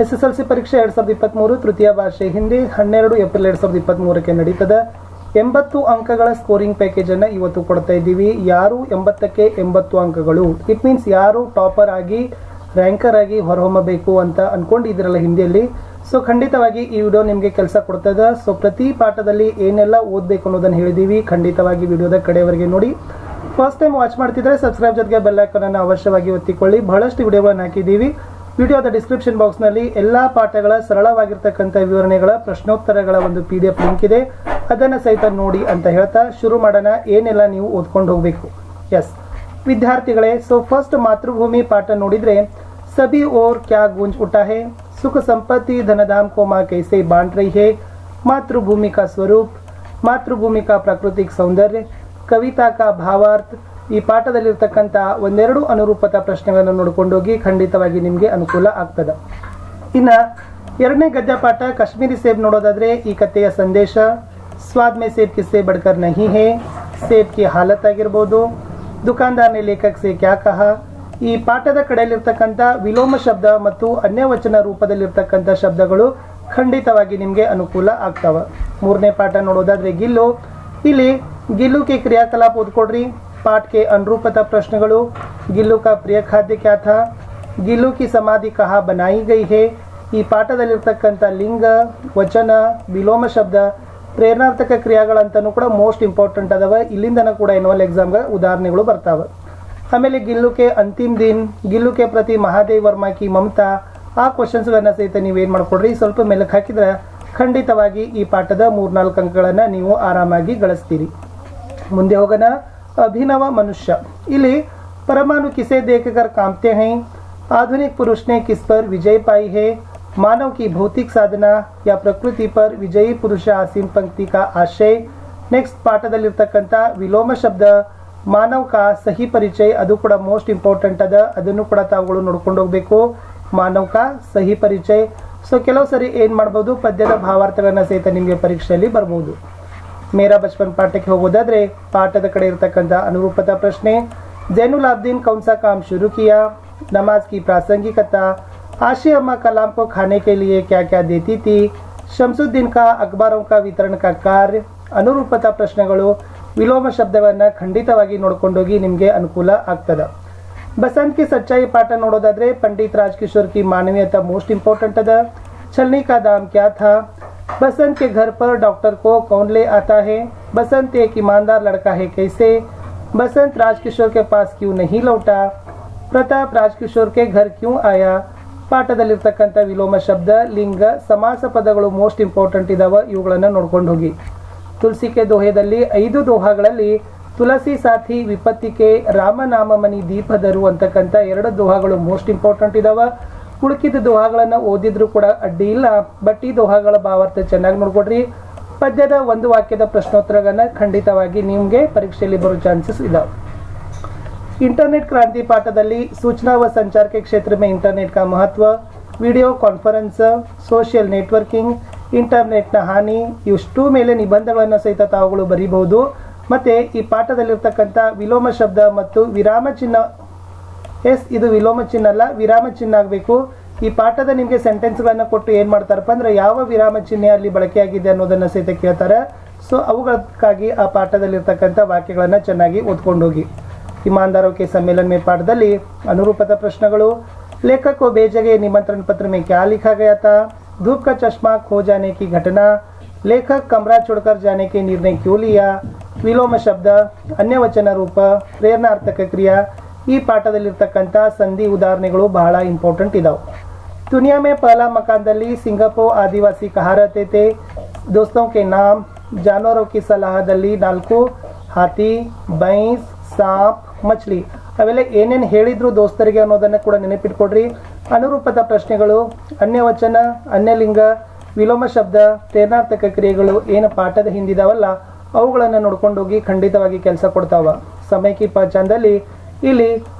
SSLC ಪರೀಕ್ಷೆ 2023 ತೃತೀಯ ಭಾಷೆ ಹಿಂದಿ 12 ಏಪ್ರಿಲ್ 2023ಕ್ಕೆ ನಡೀತದೆ. 80 ಅಂಕಗಳ ಸ್ಕೋರಿಂಗ್ ಪ್ಯಾಕೇಜ್ ಅನ್ನು ಇವತ್ತು ಕೊಡ್ತಾ ಇದ್ದೀವಿ. ಯಾರು 80ಕ್ಕೆ 80 ಅಂಕಗಳು, ಇಟ್ ಮೀನ್ಸ್ ಯಾರು ಟಾಪರ್ ಆಗಿ ರ್ಯಾಂಕರ್ ಆಗಿ ಹೊರಹೊಮ್ಮಬೇಕು ಅಂತ ಅನ್ಕೊಂಡಿದ್ರಲ್ಲ ಹಿಂದಿಯಲ್ಲಿ, ಸೊ ಖಂಡಿತವಾಗಿ ಈ ವಿಡಿಯೋ ನಿಮಗೆ ಕೆಲಸ ಕೊಡ್ತದೆ. ಸೊ ಪ್ರತಿ ಪಾಠದಲ್ಲಿ ಏನೆಲ್ಲ ಓದಬೇಕು ಅನ್ನೋದನ್ನು ಹೇಳಿದೀವಿ. ಖಂಡಿತವಾಗಿ ವಿಡಿಯೋದ ಕಡೆಯವರೆಗೆ ನೋಡಿ. ಫಸ್ಟ್ ಟೈಮ್ ವಾಚ್ ಮಾಡ್ತಿದ್ರೆ ಸಬ್ಸ್ಕ್ರೈಬ್ ಜೊತೆಗೆ ಬೆಲ್ ಐಕಾನ್ ಅನ್ನು ಅವಶ್ಯವಾಗಿ ಒತ್ತಿಕೊಳ್ಳಿ. ಬಹಳಷ್ಟು ವಿಡಿಯೋಗಳನ್ನು ಹಾಕಿದ್ದೀವಿ. ವಿಡಿಯೋದ ಡಿಸ್ಕ್ರಿಪ್ಷನ್ ಬಾಕ್ಸ್ನಲ್ಲಿ ಎಲ್ಲ ಪಾಠಗಳ ಸರಳವಾಗಿರ್ತಕ್ಕಂಥ ವಿವರಣೆಗಳ ಪ್ರಶ್ನೋತ್ತರಗಳ ಒಂದು PDF ಲಿಂಕ್ ಇದೆ, ಅದನ್ನು ಸಹಿತ ನೋಡಿ ಅಂತ ಹೇಳ್ತಾ ಶುರು ಮಾಡೋಣ. ಏನೆಲ್ಲ ನೀವು ಓದ್ಕೊಂಡು ಹೋಗಬೇಕು. ಎಸ್ ವಿದ್ಯಾರ್ಥಿಗಳೇ, ಸೊ ಫಸ್ಟ್ ಮಾತೃಭೂಮಿ ಪಾಠ ನೋಡಿದ್ರೆ, सभी ओर क्या गूंज उठा है, सुख संपत्ति धनधाम को माँ कैसे बांट रही है, मातृभूमि का स्वरूप, मातृभूमि का प्राकृतिक सौंदर्य, कविता का भावार्थ. ಈ ಪಾಠದಲ್ಲಿರ್ತಕ್ಕಂಥ ಒಂದೆರಡು ಅನುರೂಪತ ಪ್ರಶ್ನೆಗಳನ್ನು ನೋಡ್ಕೊಂಡು ಹೋಗಿ, ಖಂಡಿತವಾಗಿ ನಿಮಗೆ ಅನುಕೂಲ ಆಗ್ತದೆ. ಇನ್ನು ಎರಡನೇ ಗದ್ಯ ಪಾಠ ಕಾಶ್ಮೀರಿ ಸೇಬ್ ನೋಡೋದಾದ್ರೆ, ಈ ಕಥೆಯ ಸಂದೇಶ, ಸ್ವಾದ್ ಮೇ ಸೇಬ್ ಕಿಸ್ಸೆ ಬಡ್ಕರ್ ನಹಿ ಹೇ, ಸೇಬ್ ಕಿ ಹಾಲತ್ ಆಗಿರ್ಬೋದು, ದುಕಾನ್ದಾರ್ ನೆ ಲೇಖಕ್ ಸೆ ಕ್ಯಾ ಕಹಾ. ಈ ಪಾಠದ ಕಡೆಯಲ್ಲಿರ್ತಕ್ಕಂಥ ವಿಲೋಮ ಶಬ್ದ ಮತ್ತು ಅನ್ಯವಚನ ರೂಪದಲ್ಲಿರ್ತಕ್ಕಂಥ ಶಬ್ದಗಳು ಖಂಡಿತವಾಗಿ ನಿಮಗೆ ಅನುಕೂಲ ಆಗ್ತಾವ. ಮೂರನೇ ಪಾಠ ನೋಡೋದಾದ್ರೆ ಗಿಲ್ಲು, ಇಲ್ಲಿ ಗಿಲ್ಲು ಕೆ ಕ್ರಿಯಾಕಲಾಪ ಓದ್ಕೊಡ್ರಿ. पाठ के अनुरूपता प्रश्नಗಳು, गिल्लू का प्रिय खाद्य क्या था, गिल्लू की समाधि कहाँ बनाई गई है. ಈ ಪಾಠದಲ್ಲಿರ್ತಕ್ಕಂಥ ಲಿಂಗ, ವಚನ, ವಿಲೋಮ ಶಬ್ದ, ಪ್ರೇರಣಾರ್ಥಕ ಕ್ರಿಯಾಗಳಂತನೂ ಕೂಡ ಮೋಸ್ಟ್ ಇಂಪಾರ್ಟೆಂಟ್ ಅದಾವ. ಇಲ್ಲಿಂದನೂ ಕೂಡ ಎನ್ಯುವಲ್ ಎಕ್ಸಾಮ್ಗೆ ಉದಾಹರಣೆಗಳು ಬರ್ತಾವೆ. ಆಮೇಲೆ ಗಿಲ್ಲು ಕೆ ಅಂತಿಮ್ ದಿನ್, ಗಿಲ್ಲು ಕೆ ಪ್ರತಿ ಮಹಾದೇವ್ ವರ್ಮಾ ಕಿ ಮಮತಾ. ಆ ಕ್ವಶನ್ಸ್ಗಳನ್ನ ಸಹಿತ ನೀವೇನು ಮಾಡ್ಕೊಡ್ರಿ, ಸ್ವಲ್ಪ ಮೆಲುಕು ಹಾಕಿದ್ರೆ ಖಂಡಿತವಾಗಿ ಈ ಪಾಠದ 3-4 ಅಂಕಗಳನ್ನು ನೀವು ಆರಾಮಾಗಿ ಗಳಿಸ್ತೀರಿ. ಮುಂದೆ ಹೋಗೋಣ. अभिनव मनुष्य, इली परमाणु किसे देखकर कांपते हैं, आधुनिक पुरुष ने किस पर विजय पाई है, मानव की भौतिक साधना या प्रकृति पर विजयी पुरुष आसीन पंक्ति का आशय. नेक्स्ट ಪಾಠದಲ್ಲಿರ್ತಕ್ಕಂಥ ವಿಲೋಮ ಶಬ್ದ, ಮಾನವ ಕಾ ಸಹಿ ಪರಿಚಯ, ಅದು ಕೂಡ ಮೋಸ್ಟ್ ಇಂಪಾರ್ಟೆಂಟ್ ಅದ, ಅದನ್ನು ಕೂಡ ತಾವುಗಳು ನೋಡ್ಕೊಂಡು ಹೋಗಬೇಕು. ಮಾನವ ಕಾ ಸಹಿ ಪರಿಚಯ. ಸೊ ಕೆಲವು ಸರಿ ಏನು ಮಾಡ್ಬೋದು, ಪದ್ಯದ ಭಾವಾರ್ಥಗಳನ್ನ ಸಹಿತ ನಿಮಗೆ ಪರೀಕ್ಷೆಯಲ್ಲಿ ಬರ್ಬೋದು. ಮೇರಾ ಬಚಪನ್ ಪಾಠಕ್ಕೆ ಹೋಗೋದಾದ್ರೆ, ಪಾಠದ ಕಡೆ ಇರತಕ್ಕಂಥ ಅನುರೂಪತಾ ಪ್ರಶ್ನೆ, ಜೈನುಲ್ ಆಬ್ದೀನ್ कौन सा काम शुरू किया, नमाज की प्रासंगिकता, आशी अम्मा कलाम को खाने के लिए क्या क्या देती थी, शमसुद्दीन का अखबारों का वितरण का कार्य. ಅನುರೂಪತಾ ಪ್ರಶ್ನೆಗಳು, ವಿಲೋಮ ಶಬ್ದವನ್ನು ಖಂಡಿತವಾಗಿ ನೋಡ್ಕೊಂಡೋಗಿ ನಿಮಗೆ ಅನುಕೂಲ ಆಗ್ತದೆ. ಬಸಂತ್ ಕಿ ಸಚ್ಚಾಯಿ ಪಾಠ ನೋಡೋದಾದ್ರೆ, पंडित राजकिशोर की मानवीयता मोस्ट इंपॉर्टेंट अदा. छलनी का दाम क्या था, बसंत के घर पर डॉक्टर को कौन ले आता है, बसंत एक ईमानदार लड़का है कैसे, बसंत राजकिशोर के पास क्यों नहीं लौटा, प्रताप राजकिशोर के घर क्यों आया. ಪಾಠದಲ್ಲಿರ್ತಕ್ಕಂಥ ವಿಲೋಮ ಶಬ್ದ, ಲಿಂಗ, ಸಮಾಸ ಪದಗಳು ಮೋಸ್ಟ್ ಇಂಪಾರ್ಟೆಂಟ್ ಇದಾವೆ. ಇವುಗಳನ್ನು ನೋಡ್ಕೊಂಡು ಹೋಗಿ. ತುಳಸಿ ಕೆ ದೋಹೆದಲ್ಲಿ 5 ದೋಹಾಗಳಲ್ಲಿ ತುಳಸಿ ಸಾಥಿ ವಿಪತ್ತಿಗೆ ರಾಮನಾಮ ಮನಿ ದೀಪದರು ಅಂತಕ್ಕಂಥ 2 ದೋಹಾಗಳು ಮೋಸ್ಟ್ ಇಂಪಾರ್ಟೆಂಟ್ ಇದಾವೆ. ಉಳುಕಿದ ದೋಹಾಗಳನ್ನು ಓದಿದ್ರು ಕೂಡ ಅಡ್ಡಿ ಇಲ್ಲ, ಬಟ್ ಈ ದೋಹಾಗಳ ಭಾವಾರ್ಥ ಚೆನ್ನಾಗಿ ನೋಡ್ಕೊಡ್ರಿ. ಪದ್ಯದ ಒಂದು ವಾಕ್ಯದ ಪ್ರಶ್ನೋತ್ತರಗಳನ್ನ ಖಂಡಿತವಾಗಿ ನಿಮಗೆ ಪರೀಕ್ಷೆಯಲ್ಲಿ ಬರೋ ಚಾನ್ಸಸ್ ಇದಾವೆ. ಇಂಟರ್ನೆಟ್ ಕ್ರಾಂತಿ ಪಾಠದಲ್ಲಿ सूचना व संचार के क्षेत्र में इंटरनेट का महत्व, ವಿಡಿಯೋ ಕಾನ್ಫರೆನ್ಸ್, ಸೋಷಿಯಲ್ ನೆಟ್ವರ್ಕಿಂಗ್, ಇಂಟರ್ನೆಟ್ನ ಹಾನಿ, ಇಷ್ಟು ಮೇಲೆ ನಿಬಂಧಗಳನ್ನು ಸಹಿತ ತಾವುಗಳು ಬರೀಬಹುದು. ಮತ್ತೆ ಈ ಪಾಠದಲ್ಲಿರ್ತಕ್ಕಂಥ ವಿಲೋಮ ಶಬ್ದ ಮತ್ತು ವಿರಾಮ ಚಿಹ್ನ, ಎಸ್ ಇದು ವಿಲೋಮ ಚಿಹ್ನ ಅಲ್ಲ, ವಿರಾಮ ಚಿಹ್ನ ಆಗಬೇಕು. ಈ ಪಾಠದ ನಿಮಗೆ ಸೆಂಟೆನ್ಸ್ಗಳನ್ನು ಕೊಟ್ಟು ಏನು ಮಾಡ್ತಾರಪ್ಪ ಅಂದ್ರೆ, ಯಾವ ವಿರಾಮ ಚಿಹ್ನೆ ಅಲ್ಲಿ ಬಳಕೆಯಾಗಿದೆ ಅನ್ನೋದನ್ನು ಸಹಿತ ಕೇಳ್ತಾರೆ. ಸೊ ಅವುಗಳಕ್ಕಾಗಿ ಆ ಪಾಠದಲ್ಲಿರ್ತಕ್ಕಂಥ ವಾಕ್ಯಗಳನ್ನು ಚೆನ್ನಾಗಿ ಓದ್ಕೊಂಡು ಹೋಗಿ. ईमानदारों के सम्मेलन में पाठದಲ್ಲಿ ಅನುರೂಪತ ಪ್ರಶ್ನೆಗಳು, लेखक को भेजे निमंत्रण पत्र में क्या लिखा गया था, धूप का चश्मा खो जाने की घटना, लेखक कमरा छोड़कर जाने के निर्णय क्यों लिया, विलोम शब्द, अन्य वचन रूप, प्रेरणार्थक क्रिया. ಈ ಪಾಠದಲ್ಲಿರ್ತಕ್ಕಂಥ ಸಂಧಿ ಉದಾಹರಣೆಗಳು ಬಹಳ ಇಂಪಾರ್ಟೆಂಟ್ ಇದಾವೆ. दुनिया में पहला मकानದಲ್ಲಿ सिंगापुर आदिवासी कहाँ रहते थे, दोस्तों के नाम, जानवरों की सलाहದಲ್ಲಿ 4, हाथी, भैंस, ಸಾಪ್, ಮಚ್ಲಿ. ಅವೆಲ್ಲ ಏನೇನು ಹೇಳಿದ್ರು ದೋಸ್ತರಿಗೆ ಅನ್ನೋದನ್ನು ಕೂಡ ನೆನಪಿಟ್ಕೊಡ್ರಿ. ಅನುರೂಪತ ಪ್ರಶ್ನೆಗಳು, ಅನ್ಯವಚನ, ಅನ್ಯಲಿಂಗ, ವಿಲೋಮ ಶಬ್ದ, ಪ್ರೇರಣಾರ್ಥಕ ಕ್ರಿಯೆಗಳು ಏನು ಪಾಠದ ಹಿಂದಿದಾವಲ್ಲ ಅವುಗಳನ್ನು ನೋಡ್ಕೊಂಡು ಹೋಗಿ ಖಂಡಿತವಾಗಿ ಕೆಲಸ ಕೊಡ್ತಾವ. ಸಮಯ ಕಿ ಪಹಚಾನದಲ್ಲಿ ಇಲ್ಲಿ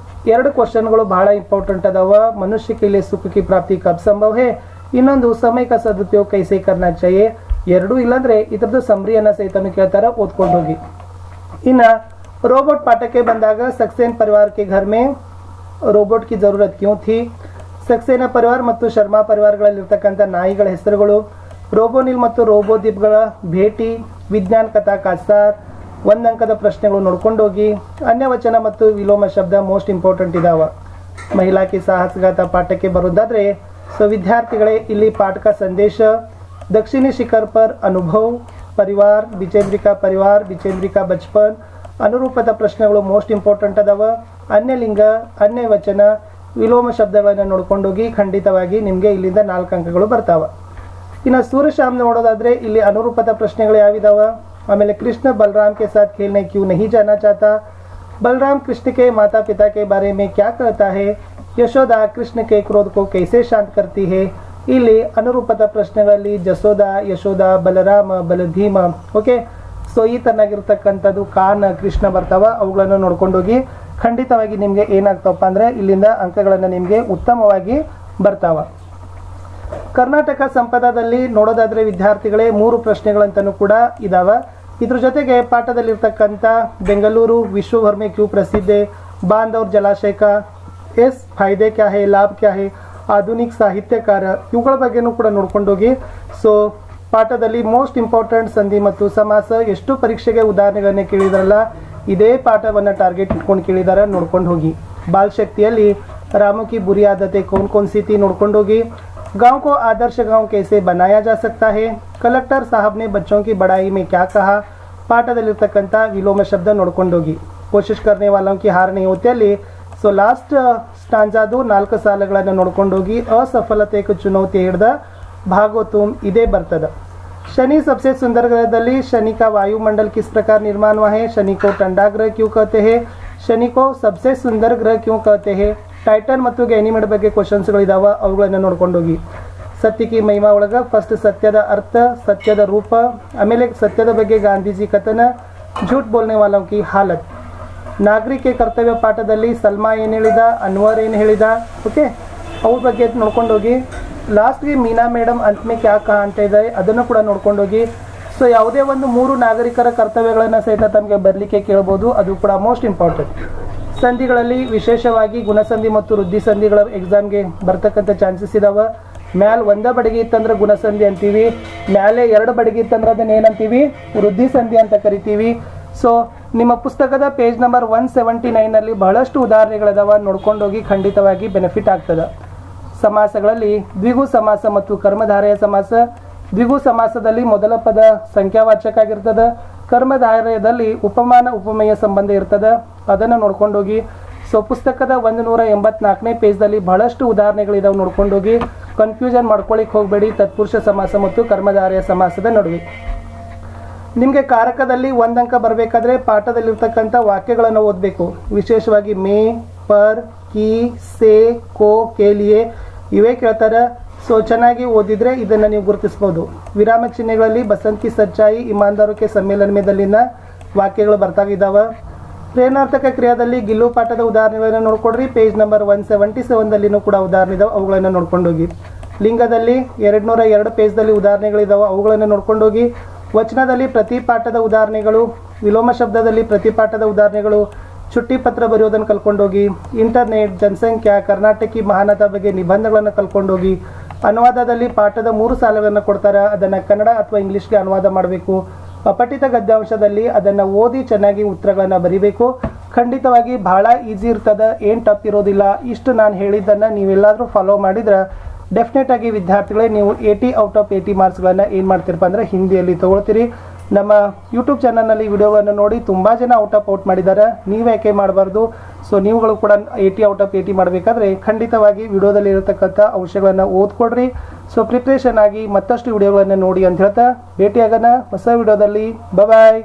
2 ಕ್ವಶನ್ಗಳು ಬಹಳ ಇಂಪಾರ್ಟೆಂಟ್ ಅದಾವ. ಮನುಷ್ಯ के लिए सुख की प्राप्ति कब संभव है, ಇನ್ನೊಂದು समय का सदुपयोग कैसे करना चाहिए. ಎರಡೂ ಇಲ್ಲಾಂದ್ರೆ ಇದರದ್ದು ಸಮರಿಯನ್ನು ಸಹಿತ ಕೇಳ್ತಾರೆ, ಓದ್ಕೊಂಡು ಹೋಗಿ. ಇನ್ನು रोबोट पाठ के बंदागा सक्सेन परिवार के घर में रोबोट की ज़रूरत क्यों थी, ಸಕ್ಸೇನಾ ಪರಿವಾರ ಮತ್ತು ಶರ್ಮಾ ಪರಿವಾರಗಳಲ್ಲಿರ್ತಕ್ಕಂಥ ನಾಯಿಗಳ ಹೆಸರುಗಳು, ರೋಬೋನಿಲ್ ಮತ್ತು ರೋಬೋದಿಪ್ಗಳ ಭೇಟಿ, ವಿಜ್ಞಾನ ಕಥಾ ಕಾಸಾರ್, ಒಂದಂಕದ ಪ್ರಶ್ನೆಗಳು ನೋಡ್ಕೊಂಡೋಗಿ. ಅನ್ಯವಚನ ಮತ್ತು ವಿಲೋಮ ಶಬ್ದ ಮೋಸ್ಟ್ ಇಂಪಾರ್ಟೆಂಟ್ ಇದಾವ. ಮಹಿಳಾ ಕಿ ಸಾಹಸಗಾಥ ಪಾಠಕ್ಕೆ ಬರೋದಾದ್ರೆ ಸೊ ವಿದ್ಯಾರ್ಥಿಗಳೇ ಇಲ್ಲಿ ಪಾಠಕ ಸಂದೇಶ, दक्षिणी शिखर पर अनुभव, परिवार, बिचेंद्रिका बचपन, ಅನುರೂಪದ ಪ್ರಶ್ನೆಗಳು ಮೋಸ್ಟ್ ಇಂಪಾರ್ಟೆಂಟ್ ಅದಾವ. ಅನ್ಯಲಿಂಗ, ಅನ್ಯವಚನ, ವಿಲೋಮ ಶಬ್ದಗಳನ್ನು ನೋಡ್ಕೊಂಡೋಗಿ ಖಂಡಿತವಾಗಿ ನಿಮಗೆ ಇಲ್ಲಿಂದ 4 ಅಂಕಗಳು ಬರ್ತಾವ. ಇನ್ನು ಸೂರ್ಯಶ್ಯಾಮ್ ನೋಡೋದಾದ್ರೆ ಇಲ್ಲಿ ಅನುರೂಪದ ಪ್ರಶ್ನೆಗಳು ಯಾವಿದಾವ. ಆಮೇಲೆ कृष्ण बलराम के साथ खेलने क्यों नहीं जाना चाहता, बलराम कृष्ण के माता पिता के बारे में क्या कहता है, यशोदा कृष्ण के क्रोध को कैसे शांत करती है. ಇಲ್ಲಿ ಅನುರೂಪದ ಪ್ರಶ್ನೆಗಳಲ್ಲಿ ಜಸೋದ, ಯಶೋದ, ಬಲರಾಮ, ಬಲಭೀಮ. ಓಕೆ, ಸೊ ಈ ತರನಾಗಿರ್ತಕ್ಕಂಥದ್ದು ಕಾನ್, ಕೃಷ್ಣ ಬರ್ತಾವ. ಅವುಗಳನ್ನು ನೋಡ್ಕೊಂಡೋಗಿ ಖಂಡಿತವಾಗಿ ನಿಮಗೆ ಏನಾಗ್ತಾವಪ್ಪ ಅಂದ್ರೆ ಇಲ್ಲಿಂದ ಅಂಕಗಳನ್ನು ನಿಮಗೆ ಉತ್ತಮವಾಗಿ ಬರ್ತಾವ. ಕರ್ನಾಟಕ ಸಂಪದದಲ್ಲಿ ನೋಡೋದಾದ್ರೆ ವಿದ್ಯಾರ್ಥಿಗಳೇ 3 ಪ್ರಶ್ನೆಗಳಂತನೂ ಕೂಡ ಇದಾವ. ಇದ್ರ ಜೊತೆಗೆ ಪಾಠದಲ್ಲಿರ್ತಕ್ಕಂಥ ಬೆಂಗಳೂರು ವಿಶ್ವಭರ್ ಮೇ ಕ್ಯೂ ಪ್ರಸಿದ್ಧ, ಬಾಂಧವ್ರ ಜಲಾಶಯ का ಎಸ್ ಫಾಯ್ದೆ ಕ್ಯಾ ಹೈ, ಲಾಭ ಕ್ಯಾ ಹೈ, ಆಧುನಿಕ ಸಾಹಿತ್ಯಕಾರ, ಇವುಗಳ ಬಗ್ಗೆನೂ ಕೂಡ ನೋಡ್ಕೊಂಡೋಗಿ. ಸೊ ಪಾಠದಲ್ಲಿ ಮೋಸ್ಟ್ ಇಂಪಾರ್ಟೆಂಟ್ ಸಂಧಿ ಮತ್ತು ಸಮಾಸ, ಎಷ್ಟು ಪರೀಕ್ಷೆಗೆ ಉದಾಹರಣೆಗಳನ್ನ ಕೇಳಿದಾರಲ್ಲ ಇದೇ ಪಾಠವನ್ನು ಟಾರ್ಗೆಟ್ ಇಟ್ಕೊಂಡು ಕೇಳಿದಾರ, ನೋಡ್ಕೊಂಡು ಹೋಗಿ. ಬಾಲ್ ಶಕ್ತಿಯಲ್ಲಿ रामों की बुरी आदतें कौन कौन सी थी ನೋಡ್ಕೊಂಡೋಗಿ. गांव को आदर्श गांव कैसे बनाया जा सकता है, कलेक्टर साहब ने बच्चों की बड़ाई में क्या कहा, ಪಾಠದಲ್ಲಿರ್ತಕ್ಕಂಥ ವಿಲೋಮ ಶಬ್ದ ನೋಡ್ಕೊಂಡೋಗಿ. ಕೋಶಿಶ್ ಕರ್ನೆ ವಾಲೋಂ ಕಿ ಹಾರ್ ನಹೀ ಹೋತಿ ಅಲ್ಲಿ ಸೊ ಲಾಸ್ಟ್ ಸ್ಟಾಂಜಾದು 4 ಸಾಲುಗಳನ್ನು ನೋಡ್ಕೊಂಡೋಗಿ ಅಸಫಲತೆಗೆ ಚುನೌತಿ ಹಿಡ್ದ ಭಾಗೋ ತುಮ್ ಇದೇ ಬರ್ತದೆ. शनि सबसे सुंदर ग्रहದಲ್ಲಿ शनि का वायुमंडल किस प्रकार निर्माण हुआ है, शनि को ठंडा ग्रह क्यों कहते हैं, शनि को सबसे सुंदर ग्रह क्यों कहते हैं. ಟೈಟನ್ ಮತ್ತು ಗೈನಿಮೆಡ್ ಬಗ್ಗೆ ಕ್ವಶನ್ಸ್ಗಳಿದಾವ, ಅವುಗಳನ್ನು ನೋಡ್ಕೊಂಡೋಗಿ. ಸತ್ಯ ಕಿ ಮಹಿಮಾ ಒಳಗ ಫಸ್ಟ್ ಸತ್ಯದ ಅರ್ಥ, ಸತ್ಯದ ರೂಪ, ಆಮೇಲೆ ಸತ್ಯದ ಬಗ್ಗೆ ಗಾಂಧೀಜಿ ಕಥನ, झूठ बोलने वालों की हालत. ನಾಗರಿಕ ಕರ್ತವ್ಯ ಪಾಠದಲ್ಲಿ ಸಲ್ಮಾ ಏನು ಹೇಳಿದ, ಅನ್ವರ್ ಏನು ಹೇಳಿದ, ಓಕೆ ಅವ್ರ ಬಗ್ಗೆ ನೋಡ್ಕೊಂಡೋಗಿ. ಲಾಸ್ಟ್ಗೆ ಮೀನಾ ಮೇಡಮ್ ಅಂತಮೇ ಕ್ಯಾ ಕಹಾ ಅಂತ ಇದೆ, ಅದನ್ನು ಕೂಡ ನೋಡ್ಕೊಂಡೋಗಿ. ಸೊ ಯಾವುದೇ ಒಂದು 3 ನಾಗರಿಕರ ಕರ್ತವ್ಯಗಳನ್ನು ಸಹಿತ ತಮಗೆ ಬರಲಿಕ್ಕೆ ಕೇಳ್ಬೋದು, ಅದು ಕೂಡ ಮೋಸ್ಟ್ ಇಂಪಾರ್ಟೆಂಟ್. ಸಂಧಿಗಳಲ್ಲಿ ವಿಶೇಷವಾಗಿ ಗುಣಸಂಧಿ ಮತ್ತು ವೃದ್ಧಿ ಸಂಧಿಗಳ ಎಕ್ಸಾಮ್ಗೆ ಬರ್ತಕ್ಕಂಥ ಚಾನ್ಸಸ್ ಇದಾವೆ. ಮ್ಯಾಲೆ 1 ಬಡಿಗೆ ಇತ್ತಂದ್ರೆ ಗುಣಸಂಧಿ ಅಂತೀವಿ, ಮ್ಯಾಲೆ 2 ಬಡಿಗೆ ಇತ್ತಂದ್ರೆ ಅದನ್ನ ಏನಂತೀವಿ, ವೃದ್ಧಿ ಸಂಧಿ ಅಂತ ಕರಿತೀವಿ. ಸೊ ನಿಮ್ಮ ಪುಸ್ತಕದ ಪೇಜ್ ನಂಬರ್ 179ನಲ್ಲಿ ಬಹಳಷ್ಟು ಉದಾಹರಣೆಗಳಿದಾವೆ, ನೋಡ್ಕೊಂಡೋಗಿ ಖಂಡಿತವಾಗಿ ಬೆನಿಫಿಟ್ ಆಗ್ತದೆ. ಸಮಾಸಗಳಲ್ಲಿ ದ್ವಿಗು ಸಮಾಸ ಮತ್ತು ಕರ್ಮಧಾರಯ ಸಮಾಸ. ದ್ವಿಗು ಸಮಾಸದಲ್ಲಿ ಮೊದಲ ಪದ ಸಂಖ್ಯಾವಾಚಕ ಆಗಿರ್ತದೆ, ಕರ್ಮಧಾರಯದಲ್ಲಿ ಉಪಮಾನ ಉಪಮೇಯ ಸಂಬಂಧ ಇರ್ತದೆ, ಅದನ್ನು ನೋಡ್ಕೊಂಡೋಗಿ. ಸೊ ಪುಸ್ತಕದ 184ನೇ ಪೇಜ್ದಲ್ಲಿ ಬಹಳಷ್ಟು ಉದಾಹರಣೆಗಳಿದಾವೆ, ನೋಡ್ಕೊಂಡೋಗಿ. ಕನ್ಫ್ಯೂಷನ್ ಮಾಡ್ಕೊಳ್ಳಿಕ್ಕೆ ಹೋಗಬೇಡಿ ತತ್ಪುರುಷ ಸಮಾಸ ಮತ್ತು ಕರ್ಮಧಾರಯ ಸಮಾಸದ ನಡುವೆ. ನಿಮಗೆ ಕಾರಕದಲ್ಲಿ 1 ಅಂಕ ಬರಬೇಕಾದ್ರೆ ಪಾಠದಲ್ಲಿರ್ತಕ್ಕಂಥ ವಾಕ್ಯಗಳನ್ನು ಓದಬೇಕು. ವಿಶೇಷವಾಗಿ ಮೇ, ಪರ್, ಕಿ, ಸೆ, ಕೋ, ಕೇಲಿಯೇ ಇವೇ ಕೇಳ್ತಾರೆ. ಸೊ ಚೆನ್ನಾಗಿ ಓದಿದ್ರೆ ಇದನ್ನು ನೀವು ಗುರುತಿಸ್ಬೋದು. ವಿರಾಮ ಚಿಹ್ನೆಗಳಲ್ಲಿ ಬಸಂತಿ ಸಚ್ಚಾಯಿ, ಇಮಾನ್ದಾರೋಕೆ ಸಮ್ಮೇಳನ ಮೇದಲ್ಲಿನ ವಾಕ್ಯಗಳು ಬರ್ತಾಗಿದ್ದಾವೆ. ಪ್ರೇರಣಾರ್ಥಕ ಕ್ರಿಯಾದಲ್ಲಿ ಗಿಲ್ಲು ಪಾಠದ ಉದಾಹರಣೆಗಳನ್ನು ನೋಡ್ಕೊಡ್ರಿ. ಪೇಜ್ ನಂಬರ್ 177ದಲ್ಲಿನೂ ಕೂಡ ಉದಾಹರಣೆ ಇದಾವೆ, ಅವುಗಳನ್ನು ನೋಡ್ಕೊಂಡೋಗಿ. ಲಿಂಗದಲ್ಲಿ 202 ಪೇಜ್ದಲ್ಲಿ ಉದಾಹರಣೆಗಳಿದಾವೆ, ಅವುಗಳನ್ನು ನೋಡ್ಕೊಂಡೋಗಿ. ವಚನದಲ್ಲಿ ಪ್ರತಿ ಪಾಠದ ಉದಾಹರಣೆಗಳು, ವಿಲೋಮ ಶಬ್ದದಲ್ಲಿ ಪ್ರತಿ ಪಾಠದ ಉದಾಹರಣೆಗಳು, ಚುಟ್ಟಿ ಪತ್ರ ಬರೆಯೋದನ್ನು ಕಲ್ಕೊಂಡೋಗಿ. ಇಂಟರ್ನೆಟ್, ಜನಸಂಖ್ಯಾ, ಕರ್ನಾಟಕಿ ಮಹಾನದ ಬಗ್ಗೆ ನಿಬಂಧಗಳನ್ನು ಕಲ್ಕೊಂಡೋಗಿ. ಅನುವಾದದಲ್ಲಿ ಪಾಠದ 3 ಸಾಲುಗಳನ್ನು ಕೊಡ್ತಾರೆ, ಅದನ್ನು ಕನ್ನಡ ಅಥವಾ ಇಂಗ್ಲೀಷ್ಗೆ ಅನುವಾದ ಮಾಡಬೇಕು. ಅಪಠಿತ ಗದ್ಯಾಂಶದಲ್ಲಿ ಅದನ್ನು ಓದಿ ಚೆನ್ನಾಗಿ ಉತ್ತರಗಳನ್ನು ಬರೀಬೇಕು. ಖಂಡಿತವಾಗಿ ಬಹಳ ಈಸಿ ಇರ್ತದೆ, ಏನು ಟಫ್ ಇರೋದಿಲ್ಲ. ಇಷ್ಟು ನಾನು ಹೇಳಿದ್ದನ್ನು ನೀವೆಲ್ಲಾದರೂ ಫಾಲೋ ಮಾಡಿದ್ರೆ ಡೆಫಿನೆಟ್ ಆಗಿ ವಿದ್ಯಾರ್ಥಿಗಳೇ ನೀವು 80 ಔಟ್ ಆಫ್ 80 ಮಾರ್ಕ್ಸ್ಗಳನ್ನು ಏನು ಮಾಡ್ತೀರಪ್ಪ ಅಂದರೆ ಹಿಂದಿಯಲ್ಲಿ ತೊಗೊಳ್ತೀರಿ. ನಮ್ಮ ಯೂಟ್ಯೂಬ್ ಚಾನಲ್ನಲ್ಲಿ ವಿಡಿಯೋಗಳನ್ನು ನೋಡಿ ತುಂಬ ಜನ ಔಟ್ ಮಾಡಿದ್ದಾರೆ, ನೀವು ಯಾಕೆ ಮಾಡಬಾರ್ದು. ಸೊ ನೀವುಗಳು ಕೂಡ 80 ಔಟ್ ಆಫ್ 80 ಮಾಡಬೇಕಾದ್ರೆ ಖಂಡಿತವಾಗಿ ವಿಡಿಯೋದಲ್ಲಿ ಇರತಕ್ಕಂಥ ಅಂಶಗಳನ್ನು ಓದ್ಕೊಡ್ರಿ. ಸೊ ಪ್ರಿಪ್ರೇಷನ್ ಆಗಿ ಮತ್ತಷ್ಟು ವಿಡಿಯೋಗಳನ್ನು ನೋಡಿ ಅಂತ ಹೇಳ್ತಾ ಭೇಟಿಯಾಗೋಣ ಹೊಸ ವಿಡಿಯೋದಲ್ಲಿ. ಬಾಯ್.